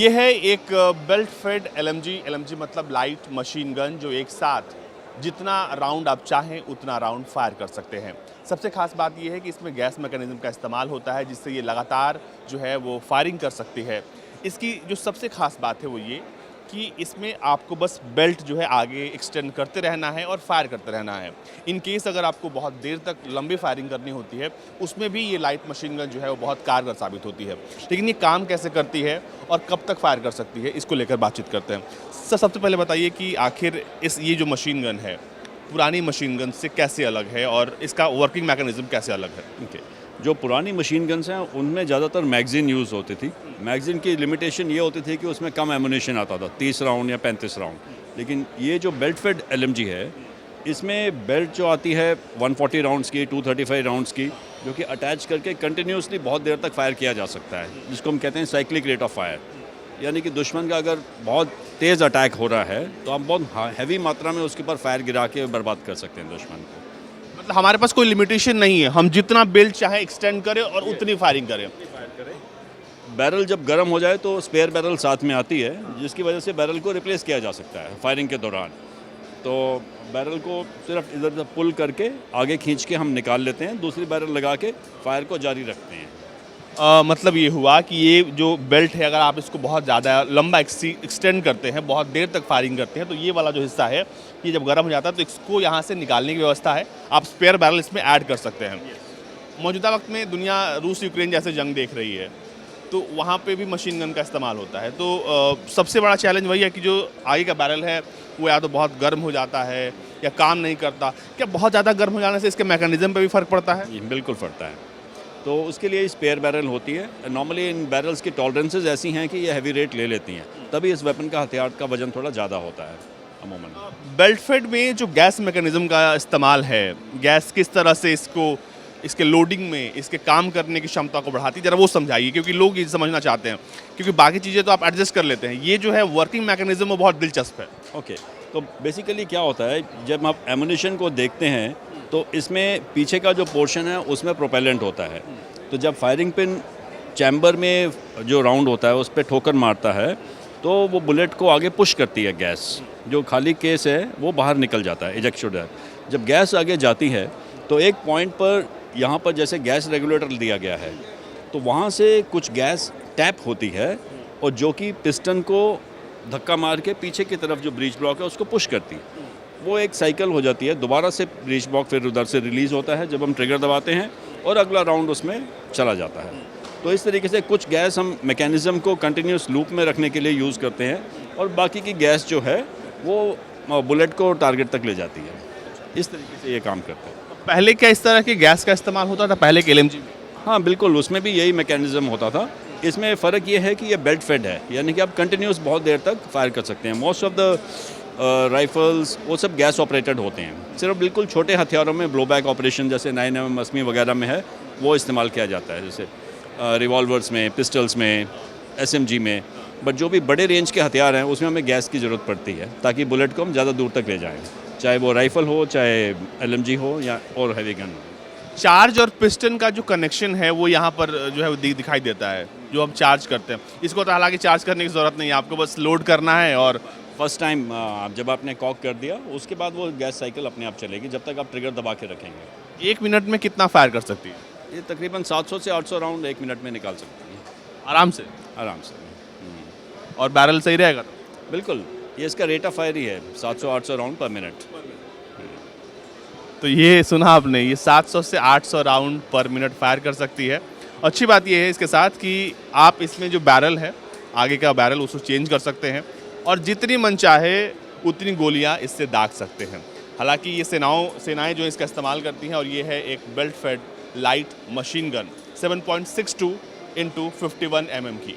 ये है एक बेल्ट फेड एलएमजी मतलब लाइट मशीन गन जो एक साथ जितना राउंड आप चाहें उतना राउंड फायर कर सकते हैं। सबसे खास बात यह है कि इसमें गैस मैकेनिज्म का इस्तेमाल होता है जिससे ये लगातार जो है वो फायरिंग कर सकती है। इसकी जो सबसे खास बात है वो ये कि इसमें आपको बस बेल्ट जो है आगे एक्सटेंड करते रहना है और फायर करते रहना है। इन केस अगर आपको बहुत देर तक लंबी फायरिंग करनी होती है उसमें भी ये लाइट मशीन गन जो है वो बहुत कारगर साबित होती है। लेकिन ये काम कैसे करती है और कब तक फायर कर सकती है इसको लेकर बातचीत करते हैं। सबसे पहले बताइए कि आखिर ये जो मशीन गन है पुरानी मशीन गन से कैसे अलग है और इसका वर्किंग मैकेनिज्म कैसे अलग है? जो पुरानी मशीन गन्स हैं उनमें ज़्यादातर मैगज़ीन यूज़ होती थी। मैगज़ीन की लिमिटेशन ये होती थी कि उसमें कम एमुनेशन आता था, 30 राउंड या 35 राउंड। लेकिन ये जो बेल्ट फेड एलएमजी है इसमें बेल्ट जो आती है 140 राउंड्स की, 235 राउंड्स की, जो कि अटैच करके कंटिन्यूसली बहुत देर तक फायर किया जा सकता है, जिसको हम कहते हैं साइक्लिक रेट ऑफ फायर। यानी कि दुश्मन का अगर बहुत तेज़ अटैक हो रहा है तो आप बहुत हैवी मात्रा में उसके ऊपर फायर गिरा के बर्बाद कर सकते हैं दुश्मन को। मतलब हमारे पास कोई लिमिटेशन नहीं है, हम जितना बेल्ट चाहे एक्सटेंड करें और उतनी फायरिंग करें। बैरल जब गर्म हो जाए तो स्पेयर बैरल साथ में आती है जिसकी वजह से बैरल को रिप्लेस किया जा सकता है फायरिंग के दौरान। तो बैरल को सिर्फ इधर से पुल करके आगे खींच के हम निकाल लेते हैं, दूसरी बैरल लगा के फायर को जारी रखते हैं। मतलब ये हुआ कि ये जो बेल्ट है अगर आप इसको बहुत ज़्यादा लंबा एक्सटेंड करते हैं, बहुत देर तक फायरिंग करते हैं तो ये वाला जो हिस्सा है ये जब गर्म हो जाता है तो इसको यहाँ से निकालने की व्यवस्था है। आप स्पेयर बैरल इसमें ऐड कर सकते हैं। मौजूदा वक्त में दुनिया रूस यूक्रेन जैसे जंग देख रही है तो वहाँ पे भी मशीन गन का इस्तेमाल होता है। तो सबसे बड़ा चैलेंज वही है कि जो आगे का बैरल है वो या तो बहुत गर्म हो जाता है या काम नहीं करता। क्या बहुत ज़्यादा गर्म हो जाने से इसके मैकेनिज्म पे भी फ़र्क पड़ता है? बिल्कुल पड़ता है। तो उसके लिए स्पेयर बैरल होती है। नॉर्मली इन बैरल्स की टॉलरेंसेज ऐसी हैं कि ये हैवी रेट ले लेती हैं, तभी इस वेपन का हथियार का वजन थोड़ा ज़्यादा होता है अमूमन। बेल्ट फेड में जो गैस मैकेनिज्म का इस्तेमाल है, गैस किस तरह से इसके लोडिंग में इसके काम करने की क्षमता को बढ़ाती है, ज़रा वो समझाइए क्योंकि लोग ये समझना चाहते हैं। क्योंकि बाकी चीज़ें तो आप एडजस्ट कर लेते हैं, ये जो है वर्किंग मैकेनिज्म वो बहुत दिलचस्प है। ओके, तो बेसिकली क्या होता है जब आप एमुनेशन को देखते हैं तो इसमें पीछे का जो पोर्शन है उसमें प्रोपेलेंट होता है। तो जब फायरिंग पिन चैम्बर में जो राउंड होता है उस पर ठोकर मारता है तो वो बुलेट को आगे पुश करती है। गैस जो खाली केस है वो बाहर निकल जाता है, इजेक्शन है। जब गैस आगे जाती है तो एक पॉइंट पर यहाँ पर जैसे गैस रेगुलेटर दिया गया है तो वहाँ से कुछ गैस टैप होती है और जो कि पिस्टन को धक्का मार के पीछे की तरफ जो ब्रीच ब्लॉक है उसको पुश करती है। वो एक साइकिल हो जाती है, दोबारा से ब्रीच ब्लॉक फिर उधर से रिलीज़ होता है जब हम ट्रिगर दबाते हैं और अगला राउंड उसमें चला जाता है। तो इस तरीके से कुछ गैस हम मैकेनिज़्म को कंटिन्यूस लूप में रखने के लिए यूज़ करते हैं और बाकी की गैस जो है वो बुलेट को टारगेट तक ले जाती है। इस तरीके से ये काम करता है। पहले क्या इस तरह की गैस का इस्तेमाल होता था पहले के एलएमजी में? हाँ बिल्कुल, उसमें भी यही मैकेनिज़्म होता था। इसमें फ़र्क ये है कि ये बेल्ट फेड है, यानी कि आप कंटिन्यूस बहुत देर तक फायर कर सकते हैं। मोस्ट ऑफ द राइफल्स वो सब गैस ऑपरेटेड होते हैं। सिर्फ बिल्कुल छोटे हथियारों में ब्लोबैक ऑपरेशन जैसे 9mm असमी वगैरह में है वो इस्तेमाल किया जाता है, जैसे रिवॉल्वर्स में, पिस्टल्स में, एसएमजी में। बट जो भी बड़े रेंज के हथियार हैं उसमें हमें गैस की ज़रूरत पड़ती है ताकि बुलेट को हम ज़्यादा दूर तक ले जाएँ, चाहे वो राइफ़ल हो, चाहे एलएमजी हो या और हैवी गन हो। चार्ज और पिस्टन का जो कनेक्शन है वो यहाँ पर जो है दिखाई देता है जो हम चार्ज करते हैं। इसको तो हालांकि चार्ज करने की ज़रूरत नहीं है, आपको बस लोड करना है और फर्स्ट टाइम जब आपने कॉक कर दिया उसके बाद वो गैस साइकिल अपने आप चलेगी जब तक आप ट्रिगर दबा के रखेंगे। 1 मिनट में कितना फायर कर सकती है? ये तकरीबन 700 से 800 राउंड 1 मिनट में निकाल सकती है आराम से? आराम से। और बैरल सही रहेगा तो? बिल्कुल, ये इसका रेट ऑफ फायर ही है 700-800 राउंड पर मिनट। तो ये सुना आपने, ये 700 से 800 राउंड पर मिनट फायर कर सकती है। अच्छी बात ये है इसके साथ कि आप इसमें जो बैरल है आगे का बैरल उसको चेंज कर सकते हैं और जितनी मन चाहे उतनी गोलियां इससे दाग सकते हैं। हालांकि ये सेनाएं जो इसका इस्तेमाल करती हैं और ये है एक belt fed light machine gun 7.62 × 51 mm की।